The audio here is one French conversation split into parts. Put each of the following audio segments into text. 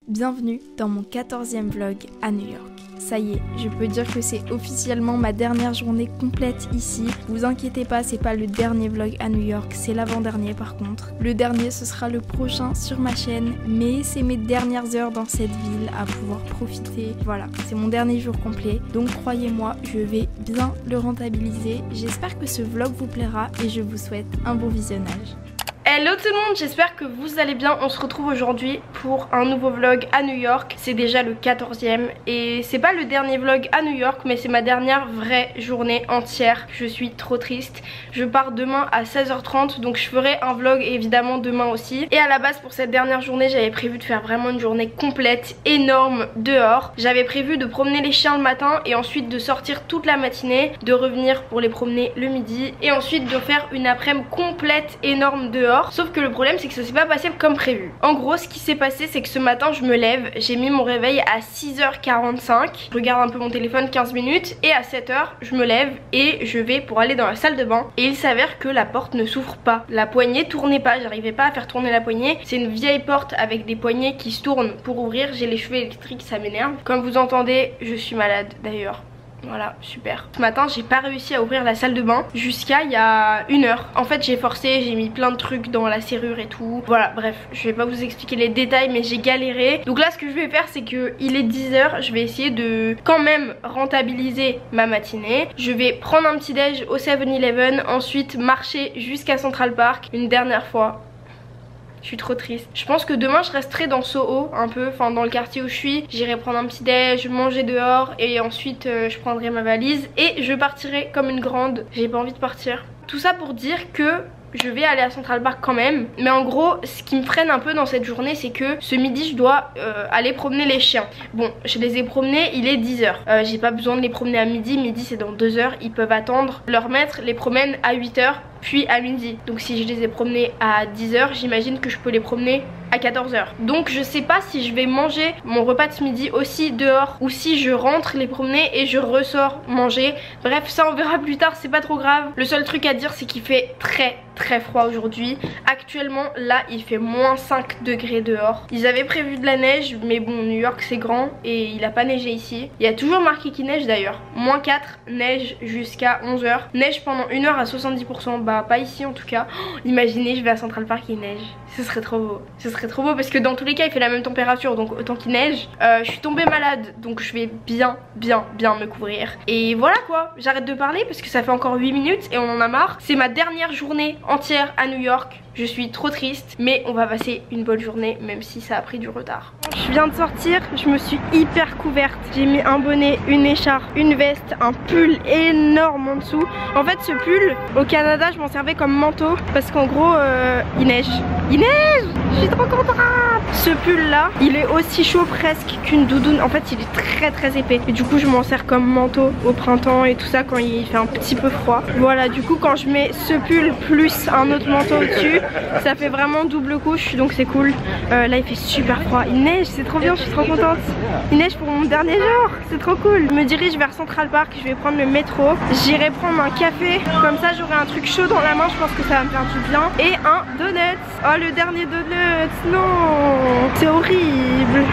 Bienvenue dans mon 14e vlog à New York. Ça y est, je peux dire que c'est officiellement ma dernière journée complète ici. Vous inquiétez pas, c'est pas le dernier vlog à New York, c'est l'avant-dernier par contre. Le dernier, ce sera le prochain sur ma chaîne, mais c'est mes dernières heures dans cette ville à pouvoir profiter. Voilà, c'est mon dernier jour complet, donc croyez-moi, je vais bien le rentabiliser. J'espère que ce vlog vous plaira et je vous souhaite un bon visionnage. Hello tout le monde, j'espère que vous allez bien. On se retrouve aujourd'hui pour un nouveau vlog à New York. C'est déjà le 14e et c'est pas le dernier vlog à New York, mais c'est ma dernière vraie journée entière. Je suis trop triste. Je pars demain à 16h30, donc je ferai un vlog évidemment demain aussi. Et à la base pour cette dernière journée, j'avais prévu de faire vraiment une journée complète, énorme dehors. J'avais prévu de promener les chiens le matin et ensuite de sortir toute la matinée, de revenir pour les promener le midi et ensuite de faire une après-midi complète énorme dehors. Sauf que le problème c'est que ça s'est pas passé comme prévu. En gros ce qui s'est passé c'est que ce matin je me lève, j'ai mis mon réveil à 6h45, je regarde un peu mon téléphone 15 minutes et à 7h je me lève et je vais pour aller dans la salle de bain. Et il s'avère que la porte ne s'ouvre pas, la poignée tournait pas, j'arrivais pas à faire tourner la poignée. C'est une vieille porte avec des poignées qui se tournent pour ouvrir, j'ai les cheveux électriques, ça m'énerve. Comme vous entendez, je suis malade d'ailleurs. Voilà, super. Ce matin j'ai pas réussi à ouvrir la salle de bain jusqu'à il y a 1 heure. En fait j'ai forcé, j'ai mis plein de trucs dans la serrure et tout. Voilà, bref, je vais pas vous expliquer les détails mais j'ai galéré. Donc là ce que je vais faire c'est que il est 10h, je vais essayer de quand même rentabiliser ma matinée. Je vais prendre un petit déj au 7-Eleven, ensuite marcher jusqu'à Central Park une dernière fois. Je suis trop triste. Je pense que demain je resterai dans Soho un peu, enfin dans le quartier où je suis. J'irai prendre un petit déj, manger dehors et ensuite je prendrai ma valise et je partirai comme une grande. J'ai pas envie de partir. Tout ça pour dire que je vais aller à Central Park quand même. Mais en gros ce qui me freine un peu dans cette journée c'est que ce midi je dois aller promener les chiens. Bon je les ai promenés, il est 10h. J'ai pas besoin de les promener à midi, midi c'est dans 2 heures, ils peuvent attendre. Leur maître les promène à 8h puis à midi. Donc si je les ai promenés à 10h, j'imagine que je peux les promener à 14h. Donc je sais pas si je vais manger mon repas de ce midi aussi dehors ou si je rentre les promener et je ressors manger. Bref ça on verra plus tard, c'est pas trop grave. Le seul truc à dire c'est qu'il fait très froid aujourd'hui. Actuellement là il fait moins 5 degrés dehors. Ils avaient prévu de la neige mais bon New York c'est grand et il a pas neigé ici. Il y a toujours marqué qu'il neige d'ailleurs. Moins 4, neige jusqu'à 11h. Neige pendant 1 heure à 70%. Bah pas ici en tout cas. Oh, imaginez je vais à Central Park et il neige. Ce serait trop beau. Ce serait trop beau parce que dans tous les cas il fait la même température donc autant qu'il neige. Je suis tombée malade donc je vais bien me couvrir. Et voilà quoi, j'arrête de parler parce que ça fait encore 8 minutes et on en a marre. C'est ma dernière journée entière à New York. Je suis trop triste mais on va passer une bonne journée même si ça a pris du retard. Je viens de sortir, je me suis hyper couverte. J'ai mis un bonnet, une écharpe, une veste, un pull énorme en dessous. En fait ce pull au Canada je m'en servais comme manteau parce qu'en gros il neige. Il neige! Je suis trop contente! Ce pull là il est aussi chaud presque qu'une doudoune. En fait il est très épais et du coup je m'en sers comme manteau au printemps et tout ça quand il fait un petit peu froid. Voilà, du coup quand je mets ce pull plus un autre manteau au-dessus ça fait vraiment double couche donc c'est cool. Là il fait super froid, il neige, c'est trop bien, je suis trop contente. Il neige pour mon dernier jour, c'est trop cool. Je me dirige vers Central Park, je vais prendre le métro. J'irai prendre un café, comme ça j'aurai un truc chaud dans la main, je pense que ça va me faire du bien. Et un donut. Oh le dernier donut, non, c'est horrible.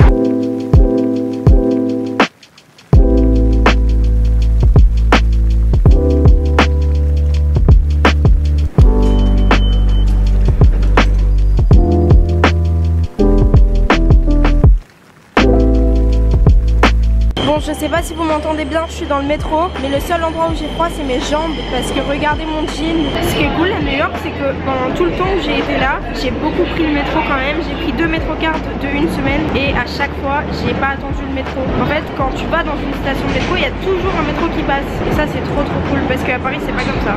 Je sais pas si vous m'entendez bien, je suis dans le métro, mais le seul endroit où j'ai froid c'est mes jambes parce que regardez mon jean. Ce qui est cool à New York c'est que pendant tout le temps où j'ai été là, j'ai beaucoup pris le métro quand même. J'ai pris 2 métrocards de 1 semaine et à chaque fois j'ai pas attendu le métro. En fait quand tu vas dans une station de métro il y a toujours un métro qui passe et ça c'est trop cool parce qu'à Paris c'est pas comme ça.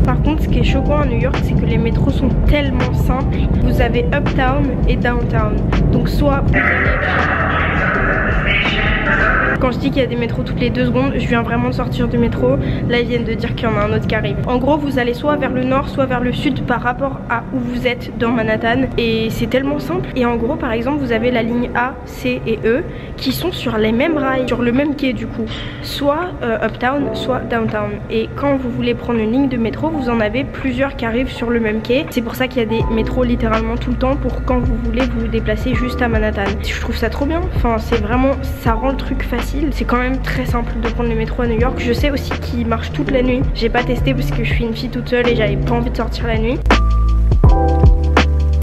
Par contre ce qui est choquant à New York c'est que les métros sont tellement simples. Vous avez Uptown et Downtown. Donc soit vous allez Quand je dis qu'il y a des métros toutes les 2 secondes, je viens vraiment de sortir du métro. Là ils viennent de dire qu'il y en a un autre qui arrive. En gros vous allez soit vers le nord soit vers le sud par rapport à où vous êtes dans Manhattan. Et c'est tellement simple. Et en gros par exemple vous avez la ligne A, C et E qui sont sur les mêmes rails, sur le même quai du coup. Soit uptown, soit downtown. Et quand vous voulez prendre une ligne de métro, vous en avez plusieurs qui arrivent sur le même quai. C'est pour ça qu'il y a des métros littéralement tout le temps pour quand vous voulez vous déplacer juste à Manhattan. Je trouve ça trop bien. Enfin c'est vraiment, ça rend le truc facile. C'est quand même très simple de prendre le métro à New York. Je sais aussi qu'il marche toute la nuit. J'ai pas testé parce que je suis une fille toute seule et j'avais pas envie de sortir la nuit.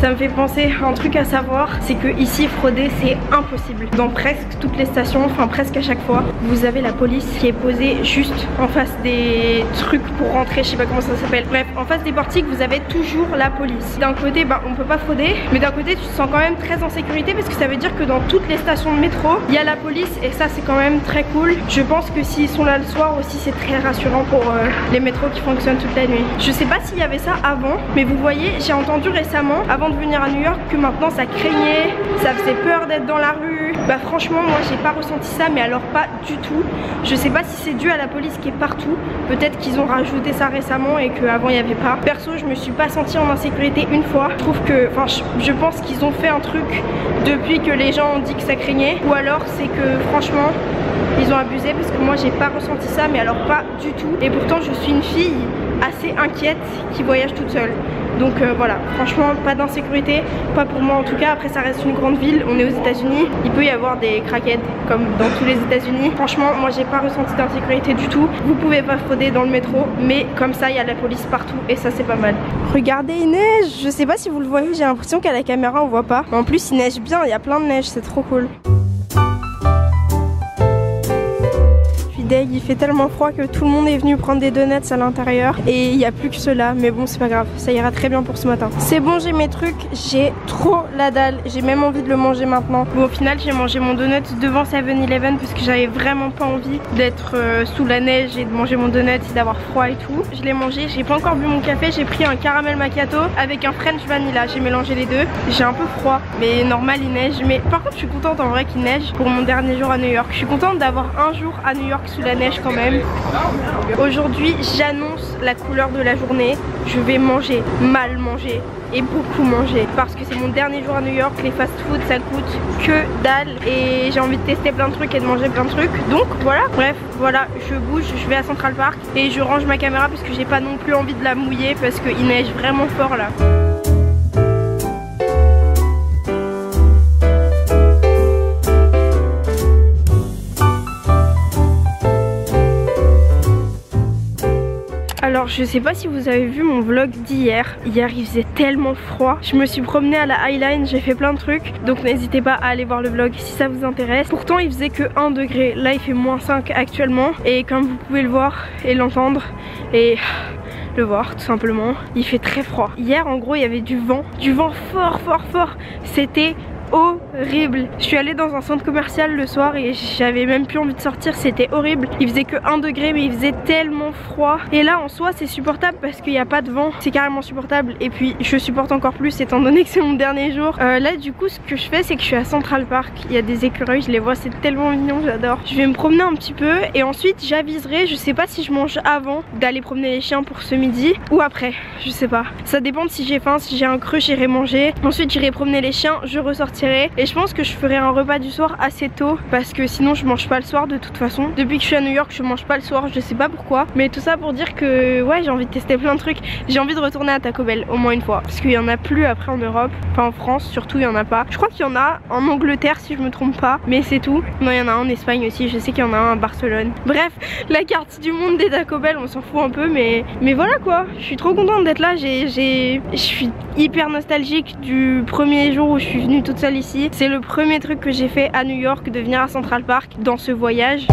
Ça me fait penser à un truc à savoir, c'est que ici frauder c'est impossible. Dans presque toutes les stations, enfin presque à chaque fois, vous avez la police qui est posée juste en face des trucs pour rentrer, je sais pas comment ça s'appelle. Bref, en face des portiques vous avez toujours la police. D'un côté bah on peut pas frauder, mais d'un côté tu te sens quand même très en sécurité parce que ça veut dire que dans toutes les stations de métro, il y a la police et ça c'est quand même très cool. Je pense que s'ils sont là le soir aussi c'est très rassurant pour les métros qui fonctionnent toute la nuit. Je sais pas s'il y avait ça avant, mais vous voyez, j'ai entendu récemment, avant de venir à New York, que maintenant ça craignait, ça faisait peur d'être dans la rue. Bah franchement moi j'ai pas ressenti ça, mais alors pas du tout. Je sais pas si c'est dû à la police qui est partout, peut-être qu'ils ont rajouté ça récemment et qu'avant il n'y avait pas. Perso je me suis pas sentie en insécurité une fois. Je trouve que, enfin je pense qu'ils ont fait un truc depuis que les gens ont dit que ça craignait, ou alors c'est que franchement ils ont abusé parce que moi j'ai pas ressenti ça, mais alors pas du tout. Et pourtant je suis une fille assez inquiète qui voyage toute seule. Donc voilà, franchement pas d'insécurité, pas pour moi en tout cas. Après ça reste une grande ville, on est aux États-Unis, il peut y avoir des craquettes comme dans tous les États-Unis. Franchement moi j'ai pas ressenti d'insécurité du tout. Vous pouvez pas frauder dans le métro, mais comme ça il y a la police partout et ça c'est pas mal. Regardez, il neige, je sais pas si vous le voyez, j'ai l'impression qu'à la caméra on voit pas, mais en plus il neige bien, il y a plein de neige, c'est trop cool. Il fait tellement froid que tout le monde est venu prendre des donuts à l'intérieur et il n'y a plus que ceux-là, mais bon c'est pas grave, ça ira très bien pour ce matin. C'est bon, j'ai mes trucs, j'ai trop la dalle, j'ai même envie de le manger maintenant. Bon au final j'ai mangé mon donut devant 7-Eleven parce que j'avais vraiment pas envie d'être sous la neige et de manger mon donut et d'avoir froid et tout. Je l'ai mangé, j'ai pas encore bu mon café, j'ai pris un caramel macchiato avec un French vanilla, j'ai mélangé les deux. J'ai un peu froid, mais normal il neige, mais par contre je suis contente en vrai qu'il neige pour mon dernier jour à New York. Je suis contente d'avoir un jour à New York sous la neige quand même. Aujourd'hui j'annonce la couleur de la journée. Je vais manger, mal manger et beaucoup manger parce que c'est mon dernier jour à New York. Les fast food ça coûte que dalle et j'ai envie de tester plein de trucs et de manger plein de trucs. Donc voilà, bref voilà, je bouge, je vais à Central Park et je range ma caméra parce que j'ai pas non plus envie de la mouiller parce qu'il neige vraiment fort là. Alors je sais pas si vous avez vu mon vlog d'hier. Hier il faisait tellement froid. Je me suis promenée à la Highline, j'ai fait plein de trucs. Donc n'hésitez pas à aller voir le vlog si ça vous intéresse. Pourtant il faisait que 1 degré. Là il fait -5 actuellement. Et comme vous pouvez le voir et l'entendre et le voir tout simplement, il fait très froid. Hier en gros il y avait du vent fort fort fort. C'était horrible. Je suis allée dans un centre commercial le soir et j'avais même plus envie de sortir, c'était horrible. Il faisait que 1 degré mais il faisait tellement froid. Et là en soi c'est supportable parce qu'il n'y a pas de vent, c'est carrément supportable. Et puis je supporte encore plus étant donné que c'est mon dernier jour. Là du coup ce que je fais c'est que je suis à Central Park, il y a des écureuils, je les vois, c'est tellement mignon, j'adore. Je vais me promener un petit peu et ensuite j'aviserai, je sais pas si je mange avant d'aller promener les chiens pour ce midi ou après, je sais pas. Ça dépend de si j'ai faim, si j'ai un creux j'irai manger. Ensuite j'irai promener les chiens, je ressortirai. Et je pense que je ferai un repas du soir assez tôt parce que sinon je mange pas le soir de toute façon. Depuis que je suis à New York je mange pas le soir, je sais pas pourquoi. Mais tout ça pour dire que ouais j'ai envie de tester plein de trucs. J'ai envie de retourner à Taco Bell au moins une fois parce qu'il y en a plus après en Europe. Enfin en France surtout il y en a pas. Je crois qu'il y en a en Angleterre si je me trompe pas, mais c'est tout. Non il y en a un en Espagne aussi, je sais qu'il y en a un à Barcelone. Bref, la carte du monde des Taco Bell on s'en fout un peu, mais voilà quoi. Je suis trop contente d'être là, je suis hyper nostalgique du premier jour où je suis venue toute seule ici. C'est le premier truc que j'ai fait à New York, de venir à Central Park dans ce voyage.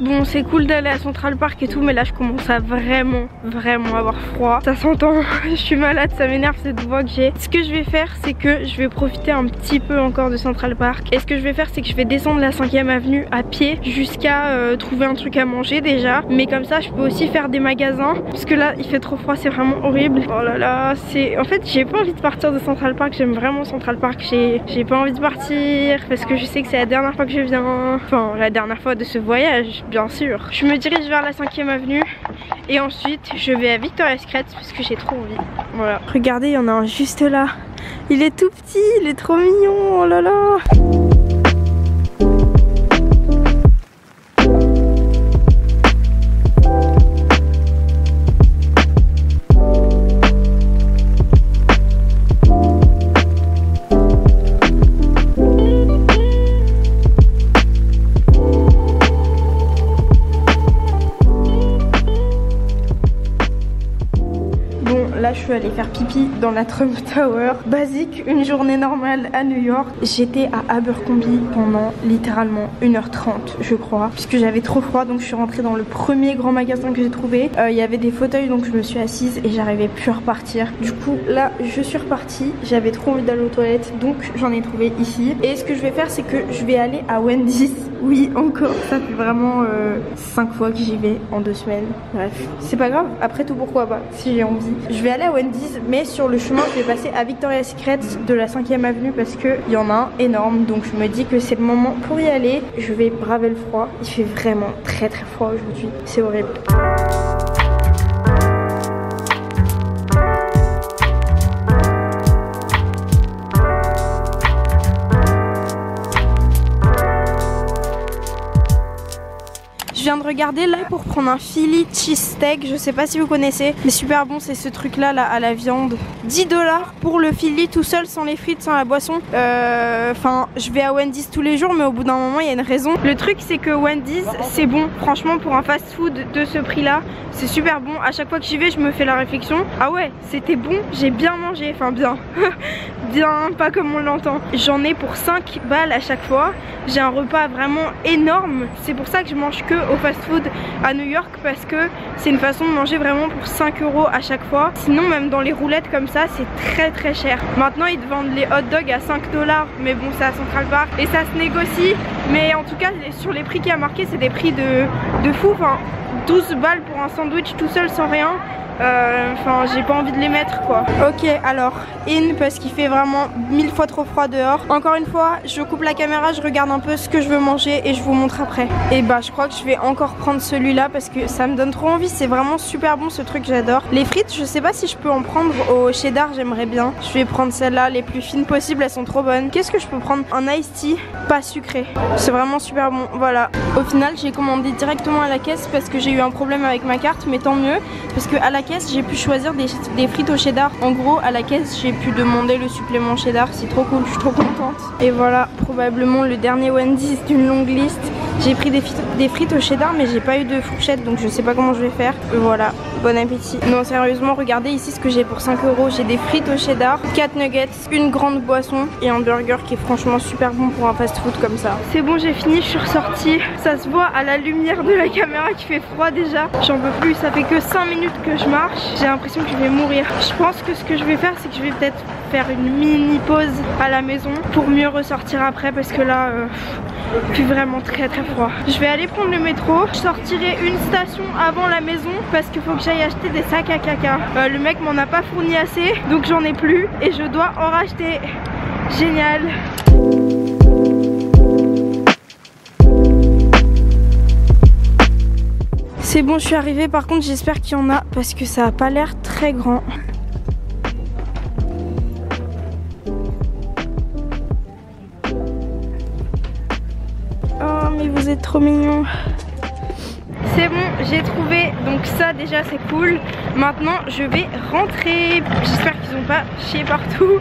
Bon, c'est cool d'aller à Central Park et tout, mais là je commence à vraiment avoir froid. Ça s'entend, je suis malade, ça m'énerve cette voix que j'ai. Ce que je vais faire, c'est que je vais profiter un petit peu encore de Central Park. Et ce que je vais faire, c'est que je vais descendre la 5e avenue à pied jusqu'à trouver un truc à manger déjà. Mais comme ça, je peux aussi faire des magasins. Parce que là, il fait trop froid, c'est vraiment horrible. Oh là là, c'est... En fait, j'ai pas envie de partir de Central Park. J'aime vraiment Central Park. J'ai pas envie de partir parce que je sais que c'est la dernière fois que je viens. Enfin, la dernière fois de ce voyage, bien sûr. Je me dirige vers la 5e avenue et ensuite je vais à Victoria's Secret parce que j'ai trop envie. Voilà. Regardez, il y en a un juste là. Il est tout petit, il est trop mignon. Oh là là. Là je suis allée faire pipi dans la Trump Tower. Basique, une journée normale à New York. J'étais à Abercrombie pendant littéralement 1h30 je crois, puisque j'avais trop froid, donc je suis rentrée dans le premier grand magasin que j'ai trouvé. Il y avait des fauteuils, donc je me suis assise et j'arrivais plus à repartir. Du coup là je suis repartie, j'avais trop envie d'aller aux toilettes, donc j'en ai trouvé ici. Et ce que je vais faire, c'est que je vais aller à Wendy's. Oui, encore, ça fait vraiment 5 fois que j'y vais en 2 semaines. Bref, c'est pas grave, après tout pourquoi pas, si j'ai envie. Je vais aller à Wendy's, mais sur le chemin je vais passer à Victoria's Secret de la 5e avenue parce qu'il y en a un énorme. Donc je me dis que c'est le moment pour y aller. Je vais braver le froid, il fait vraiment très froid aujourd'hui, c'est horrible. Je viens de regarder là pour prendre un Philly cheesesteak, je sais pas si vous connaissez, mais super bon, c'est ce truc là, à la viande. 10 $ pour le Philly tout seul, sans les frites, sans la boisson. Enfin, je vais à Wendy's tous les jours, mais au bout d'un moment il y a une raison. Le truc c'est que Wendy's c'est bon, franchement pour un fast food de ce prix là, c'est super bon. À chaque fois que j'y vais je me fais la réflexion, ah ouais c'était bon, j'ai bien mangé, enfin bien. Bien, pas comme on l'entend. J'en ai pour 5 balles à chaque fois. J'ai un repas vraiment énorme. C'est pour ça que je mange que au fast food à New York, parce que c'est une façon de manger vraiment pour 5 € à chaque fois. Sinon même dans les roulettes comme ça c'est très cher. Maintenant ils te vendent les hot dogs à 5 $, mais bon c'est à Central Park et ça se négocie. Mais en tout cas sur les prix qui a marqué c'est des prix de fou. Enfin 12 balles pour un sandwich tout seul sans rien. Enfin j'ai pas envie de les mettre quoi. Ok, alors in parce qu'il fait vraiment 1000 fois trop froid dehors. Encore une fois je coupe la caméra, je regarde un peu ce que je veux manger et je vous montre après. Et bah je crois que je vais encore prendre celui-là parce que ça me donne trop envie. C'est vraiment super bon ce truc, j'adore. Les frites je sais pas si je peux en prendre au cheddar, j'aimerais bien. Je vais prendre celles-là les plus fines possibles, elles sont trop bonnes. Qu'est-ce que je peux prendre? Un iced tea pas sucré, c'est vraiment super bon. Voilà, au final j'ai commandé directement à la caisse parce que j'ai eu un problème avec ma carte, mais tant mieux parce que à la caisse j'ai pu choisir des frites au cheddar. En gros à la caisse j'ai pu demander le supplément cheddar, c'est trop cool, je suis trop contente. Et voilà, probablement le dernier Wendy's d'une longue liste. J'ai pris des frites au cheddar mais j'ai pas eu de fourchette, donc je sais pas comment je vais faire. Voilà, bon appétit. Non sérieusement, regardez ici ce que j'ai pour 5 €. J'ai des frites au cheddar, 4 nuggets, une grande boisson et un burger qui est franchement super bon pour un fast food comme ça. C'est bon, j'ai fini, je suis ressortie. Ça se voit à la lumière de la caméra qu'il fait froid déjà. J'en peux plus, ça fait que 5 minutes que je marche. J'ai l'impression que je vais mourir. Je pense que ce que je vais faire, c'est que je vais peut-être faire une mini pause à la maison pour mieux ressortir après parce que là il fait vraiment très froid. Je vais aller prendre le métro. Je sortirai une station avant la maison parce qu'il faut que j'aille acheter des sacs à caca. Le mec m'en a pas fourni assez, donc j'en ai plus et je dois en racheter. Génial. C'est bon, je suis arrivée. Par contre j'espère qu'il y en a parce que ça a pas l'air très grand. Oh mais vous êtes trop mignons. C'est bon, j'ai trouvé, donc ça déjà c'est cool. Maintenant je vais rentrer. J'espère qu'ils ont pas chié partout.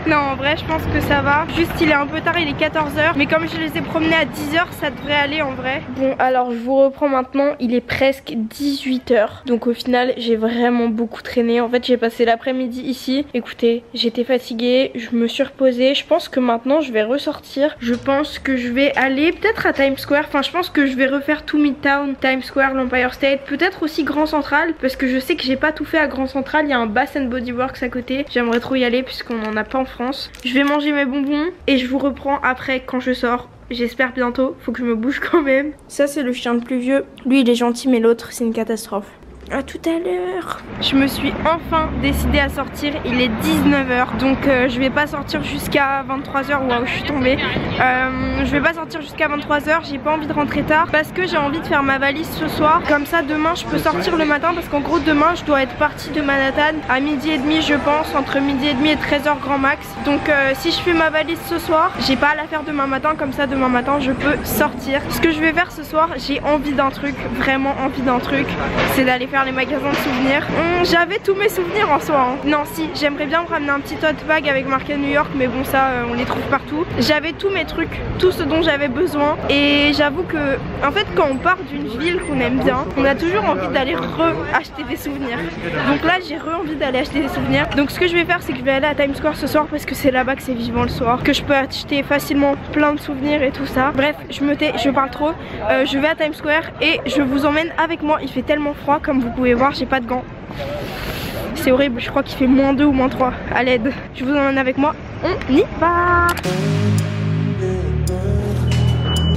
Non, en vrai je pense que ça va. Juste il est un peu tard, il est 14h. Mais comme je les ai promenés à 10h, ça devrait aller en vrai. Bon, alors je vous reprends maintenant, il est presque 18h. Donc au final j'ai vraiment beaucoup traîné. En fait j'ai passé l'après-midi ici. Écoutez, j'étais fatiguée, je me suis reposée. Je pense que maintenant je vais ressortir. Je pense que je vais aller peut-être à Times Square. Enfin je pense que je vais refaire tout Midtown, Times Square, l'Empire State. Peut-être aussi Grand Central, parce que je sais que j'ai pas tout fait à Grand Central. Il y a un Bath and Body Works à côté. J'aimerais trop y aller puisqu'on en a pas en France. Je vais manger mes bonbons et je vous reprends après quand je sors. J'espère bientôt, faut que je me bouge quand même. Ça c'est le chien le plus vieux. Lui il est gentil mais l'autre c'est une catastrophe. À tout à l'heure. Je me suis enfin décidée à sortir. Il est 19h donc je vais pas sortir jusqu'à 23h. Waouh, je suis tombée. Je vais pas sortir jusqu'à 23h. J'ai pas envie de rentrer tard parce que j'ai envie de faire ma valise ce soir. Comme ça demain je peux sortir le matin parce qu'en gros demain je dois être partie de Manhattan à 12h30 je pense. Entre 12h30 et 13h grand max. Donc si je fais ma valise ce soir, j'ai pas à la faire demain matin. Comme ça demain matin je peux sortir. Ce que je vais faire ce soir, j'ai envie d'un truc. Vraiment envie d'un truc. C'est d'aller faire les magasins de souvenirs. J'avais tous mes souvenirs en soi hein. Non si, j'aimerais bien me ramener un petit tote bag avec marqué New York, mais bon ça on les trouve partout. J'avais tous mes trucs, tout ce dont j'avais besoin. Et j'avoue que en fait quand on part d'une ville qu'on aime bien, on a toujours envie d'aller acheter des souvenirs. Donc là j'ai envie d'aller acheter des souvenirs. Donc ce que je vais faire c'est que je vais aller à Times Square ce soir parce que c'est là-bas que c'est vivant le soir, que je peux acheter facilement plein de souvenirs et tout ça. Bref, je me tais, je parle trop. Je vais à Times Square et je vous emmène avec moi. Il fait tellement froid comme vous pouvez voir, j'ai pas de gants. C'est horrible, je crois qu'il fait -2 ou -3 à l'aide. Je vous emmène avec moi, on y va.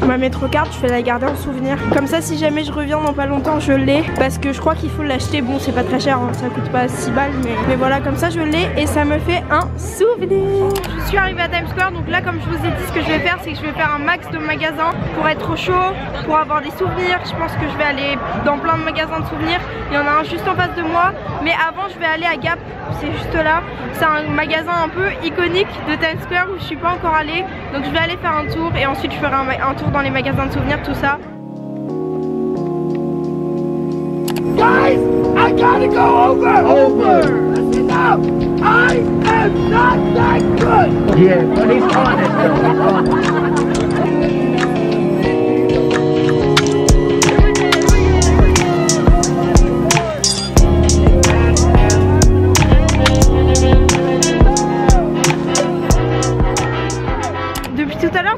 Ma métrocard, je vais la garder en souvenir. Comme ça si jamais je reviens dans pas longtemps je l'ai. Parce que je crois qu'il faut l'acheter. Bon c'est pas très cher hein, ça coûte pas 6 balles mais voilà comme ça je l'ai et ça me fait un souvenir. Je suis arrivée à Times Square donc là comme je vous ai dit ce que je vais faire c'est que je vais faire un max de magasins pour être au chaud, pour avoir des souvenirs. Je pense que je vais aller dans plein de magasins de souvenirs. Il y en a un juste en face de moi. Mais avant je vais aller à Gap, c'est juste là. C'est un magasin un peu iconique de Times Square où je suis pas encore allée. Donc je vais aller faire un tour et ensuite je ferai un tour dans les magasins de souvenirs, tout ça. Guys, I gotta go over. That's enough. I am not that good. Yeah, but he's on it.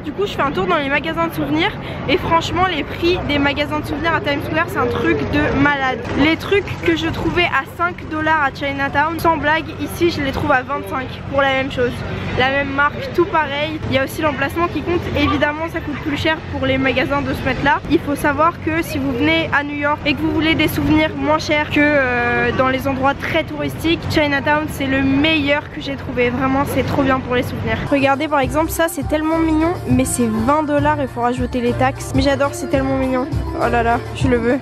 Du coup je fais un tour dans les magasins de souvenirs et franchement les prix des magasins de souvenirs à Times Square c'est un truc de malade. Les trucs que je trouvais à 5 $ à Chinatown, sans blague, ici je les trouve à 25 pour la même chose. La même marque, tout pareil. Il y a aussi l'emplacement qui compte. Évidemment ça coûte plus cher pour les magasins de ce mètre là. Il faut savoir que si vous venez à New York et que vous voulez des souvenirs moins chers que dans les endroits très touristiques, Chinatown c'est le meilleur que j'ai trouvé. Vraiment c'est trop bien pour les souvenirs. Regardez par exemple ça c'est tellement mignon mais c'est 20 $, il faut rajouter les taxes. Mais j'adore, c'est tellement mignon. Oh là là, je le veux.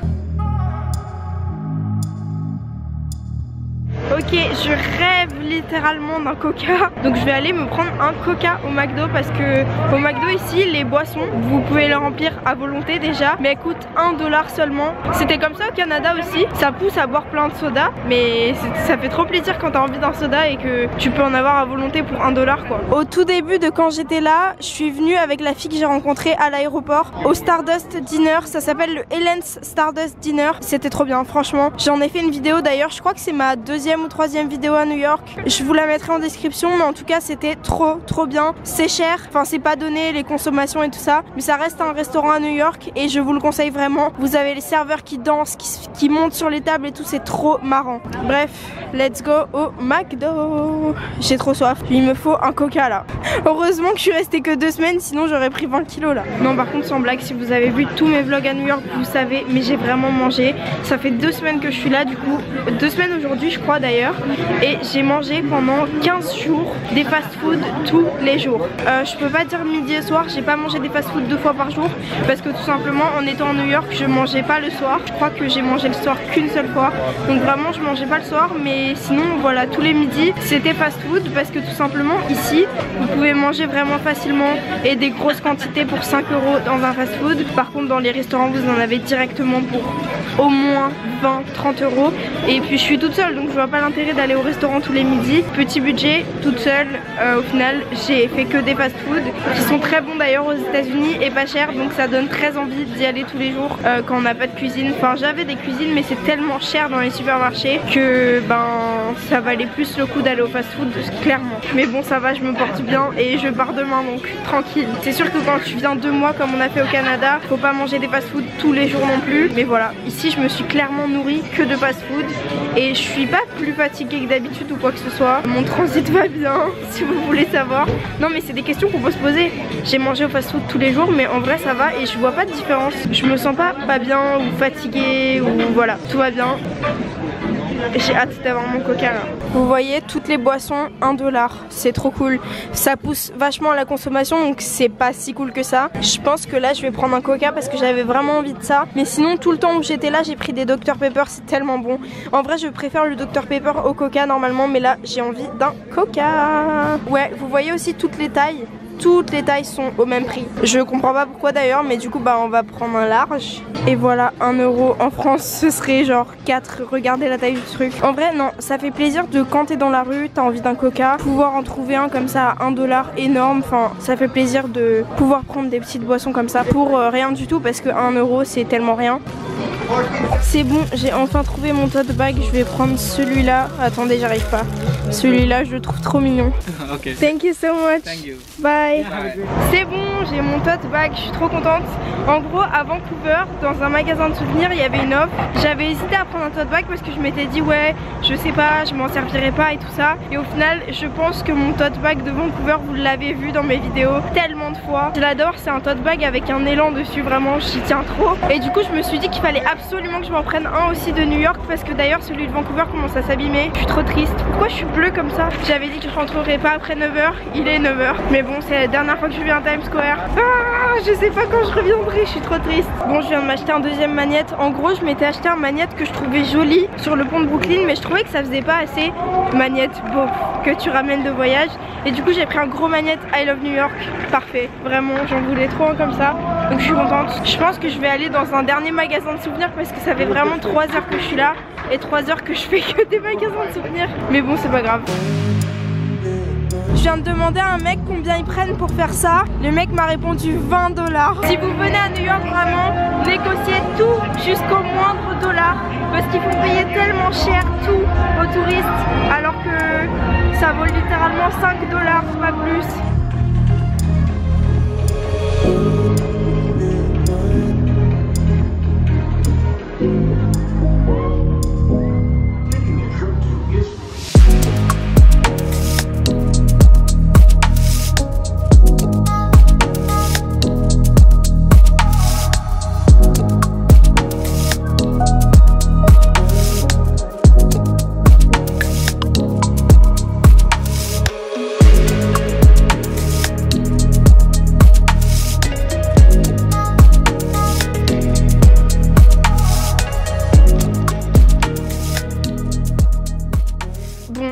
Ok, je rêve littéralement d'un coca. Donc je vais aller me prendre un coca au McDo parce que au McDo ici les boissons vous pouvez les remplir à volonté déjà, mais elles coûtent 1 $ seulement. C'était comme ça au Canada aussi. Ça pousse à boire plein de soda, mais ça fait trop plaisir quand t'as envie d'un soda et que tu peux en avoir à volonté pour 1 $ quoi. Au tout début de quand j'étais là, je suis venue avec la fille que j'ai rencontrée à l'aéroport au Stardust Dinner. Ça s'appelle le Ellen's Stardust Dinner. C'était trop bien franchement. J'en ai fait une vidéo d'ailleurs, je crois que c'est ma 2e ou 3e vidéo à New York. Je vous la mettrai en description, mais en tout cas c'était trop bien. C'est cher, enfin c'est pas donné les consommations et tout ça, mais ça reste un restaurant à New York et je vous le conseille vraiment. Vous avez les serveurs qui dansent, qui montent sur les tables et tout, c'est trop marrant. Bref, let's go au McDo. J'ai trop soif, il me faut un coca là. Heureusement que je suis restée que 2 semaines, sinon j'aurais pris 20 kilos là. Non par contre sans blague, si vous avez vu tous mes vlogs à New York, vous savez, mais j'ai vraiment mangé. Ça fait 2 semaines que je suis là du coup, 2 semaines aujourd'hui je crois d'ailleurs. Et j'ai mangé pendant 15 jours des fast-food tous les jours. Je peux pas dire midi et soir, j'ai pas mangé des fast-food 2 fois par jour parce que tout simplement en étant à New York je mangeais pas le soir. Je crois que j'ai mangé le soir qu'une seule fois, donc vraiment je mangeais pas le soir, mais sinon voilà, tous les midis c'était fast-food parce que tout simplement ici vous pouvez manger vraiment facilement et des grosses quantités pour 5 € dans un fast-food. Par contre dans les restaurants vous en avez directement pour au moins 20-30 €. Et puis je suis toute seule, donc je vois pas l'intérêt d'aller au restaurant tous les midis. Petit budget, toute seule. Au final j'ai fait que des fast-food qui sont très bons d'ailleurs aux États-Unis et pas chers, donc ça donne très envie d'y aller tous les jours quand on n'a pas de cuisine. Enfin j'avais des cuisines mais c'est tellement cher dans les supermarchés que ça valait plus le coup d'aller au fast-food clairement. Mais bon ça va, je me porte bien et je pars demain donc tranquille. C'est sûr que quand tu viens 2 mois comme on a fait au Canada, faut pas manger des fast-food tous les jours non plus. Mais voilà, ici je me suis clairement nourrie que de fast-food et je suis pas plus fatiguée que d'habitude ou quoi que ce soit. Mon transit va bien si vous voulez savoir. Non mais c'est des questions qu'on peut se poser. J'ai mangé au fast-food tous les jours mais en vrai ça va et je vois pas de différence. Je me sens pas bien ou fatiguée ou voilà, tout va bien. J'ai hâte d'avoir mon coca là. Vous voyez toutes les boissons 1 $, c'est trop cool. Ça pousse vachement à la consommation donc c'est pas si cool que ça. Je pense que là je vais prendre un coca parce que j'avais vraiment envie de ça. Mais sinon tout le temps où j'étais là j'ai pris des Dr Pepper, c'est tellement bon. En vrai je préfère le Dr Pepper au coca normalement mais là j'ai envie d'un coca. Ouais vous voyez aussi toutes les tailles. Toutes les tailles sont au même prix. Je comprends pas pourquoi d'ailleurs mais du coup on va prendre un large. Et voilà 1 € en France ce serait genre 4. Regardez la taille du truc. En vrai non ça fait plaisir de quand t'es dans la rue, t'as envie d'un coca, pouvoir en trouver un comme ça à 1 $ énorme. Enfin ça fait plaisir de pouvoir prendre des petites boissons comme ça pour rien du tout parce que 1 € c'est tellement rien. C'est bon, j'ai enfin trouvé mon tote bag. Je vais prendre celui-là. Attendez, j'arrive pas. Celui-là, je le trouve trop mignon. Okay. Thank you so much. Thank you. Bye. C'est bon, j'ai mon tote bag. Je suis trop contente. En gros, à Vancouver, dans un magasin de souvenirs, il y avait une offre. J'avais hésité à prendre un tote bag parce que je m'étais dit ouais, je sais pas, je m'en servirai pas et tout ça. Et au final, je pense que mon tote bag de Vancouver, vous l'avez vu dans mes vidéos tellement de fois. Je l'adore, c'est un tote bag avec un élan dessus, vraiment, j'y tiens trop. Et du coup, je me suis dit qu'il fallait absolument que je m'en prenne un aussi de New York parce que d'ailleurs celui de Vancouver commence à s'abîmer. Je suis trop triste. Pourquoi je suis bleue comme ça? J'avais dit que je rentrerai pas après 9 h. Il est 9 h. Mais bon, c'est la dernière fois que je viens à Times Square. Ah, je sais pas quand je reviendrai, je suis trop triste. Bon, je viens de m'acheter un deuxième magnète. En gros, je m'étais acheté un magnète que je trouvais joli sur le pont de Brooklyn, mais je trouvais que ça faisait pas assez magnète beau que tu ramènes de voyage. Et du coup, j'ai pris un gros magnète I Love New York. Parfait, vraiment, j'en voulais trop un comme ça. Donc je suis contente. Je pense que je vais aller dans un dernier magasin de souvenirs parce que ça fait vraiment 3 heures que je suis là et 3 heures que je fais que des magasins de souvenirs. Mais bon, c'est pas grave. Je viens de demander à un mec combien ils prennent pour faire ça. Le mec m'a répondu 20 $. Si vous venez à New York, vraiment, négociez tout jusqu'au moindre dollar. Parce qu'il faut payer tellement cher tout aux touristes. Alors que ça vaut littéralement 5 $, pas plus.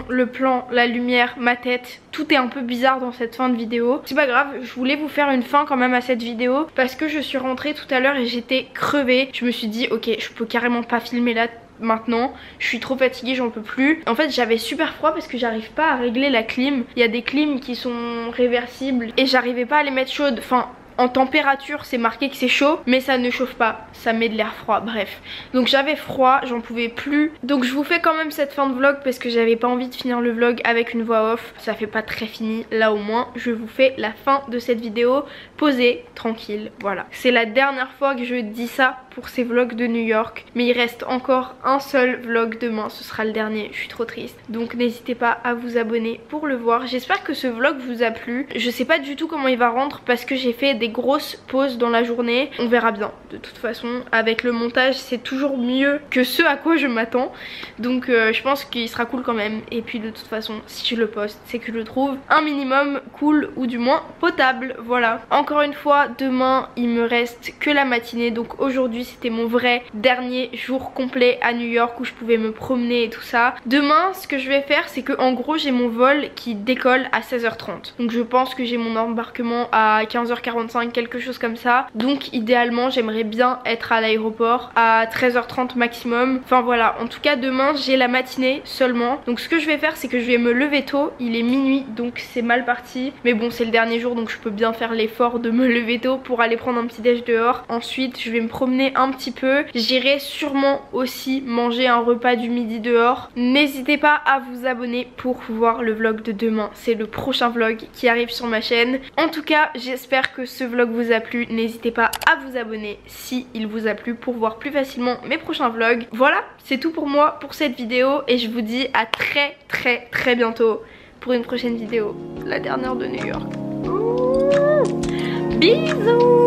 Le plan, la lumière, ma tête, tout est un peu bizarre dans cette fin de vidéo. C'est pas grave, je voulais vous faire une fin quand même à cette vidéo parce que je suis rentrée tout à l'heure et j'étais crevée. Je me suis dit ok, je peux carrément pas filmer là maintenant, je suis trop fatiguée, j'en peux plus. En fait j'avais super froid parce que j'arrive pas à régler la clim. Il y a des clims qui sont réversibles et j'arrivais pas à les mettre chaudes. Enfin en température c'est marqué que c'est chaud mais ça ne chauffe pas, ça met de l'air froid, bref. Donc j'avais froid, j'en pouvais plus. Donc je vous fais quand même cette fin de vlog parce que j'avais pas envie de finir le vlog avec une voix off. Ça fait pas très fini, là au moins je vous fais la fin de cette vidéo posée, tranquille, voilà. C'est la dernière fois que je dis ça pour ces vlogs de New York. Mais il reste encore un seul vlog demain, ce sera le dernier, je suis trop triste. Donc n'hésitez pas à vous abonner pour le voir. J'espère que ce vlog vous a plu. Je sais pas du tout comment il va rendre parce que j'ai fait des grosses pauses dans la journée. On verra bien, de toute façon. Avec le montage, c'est toujours mieux que ce à quoi je m'attends. Donc je pense qu'il sera cool quand même. Et puis de toute façon, si je le poste, c'est que je le trouve un minimum cool ou du moins potable, voilà. Encore une fois, demain, il me reste que la matinée. Donc aujourd'hui, c'était mon vrai dernier jour complet à New York où je pouvais me promener et tout ça. Demain, ce que je vais faire, c'est que en gros, j'ai mon vol qui décolle à 16 h 30. Donc je pense que j'ai mon embarquement à 15 h 45. 13h45, quelque chose comme ça. Donc idéalement j'aimerais bien être à l'aéroport à 13h30 maximum. Enfin voilà, en tout cas demain j'ai la matinée seulement. Donc ce que je vais faire c'est que je vais me lever tôt. Il est minuit donc c'est mal parti. Mais bon c'est le dernier jour donc je peux bien faire l'effort de me lever tôt pour aller prendre un petit déj dehors. Ensuite je vais me promener un petit peu. J'irai sûrement aussi manger un repas du midi dehors. N'hésitez pas à vous abonner pour voir le vlog de demain. C'est le prochain vlog qui arrive sur ma chaîne. En tout cas j'espère que ce vlog vous a plu. N'hésitez pas à vous abonner si il vous a plu pour voir plus facilement mes prochains vlogs. Voilà, c'est tout pour moi pour cette vidéo et je vous dis à très bientôt pour une prochaine vidéo, la dernière de New York. Bisous.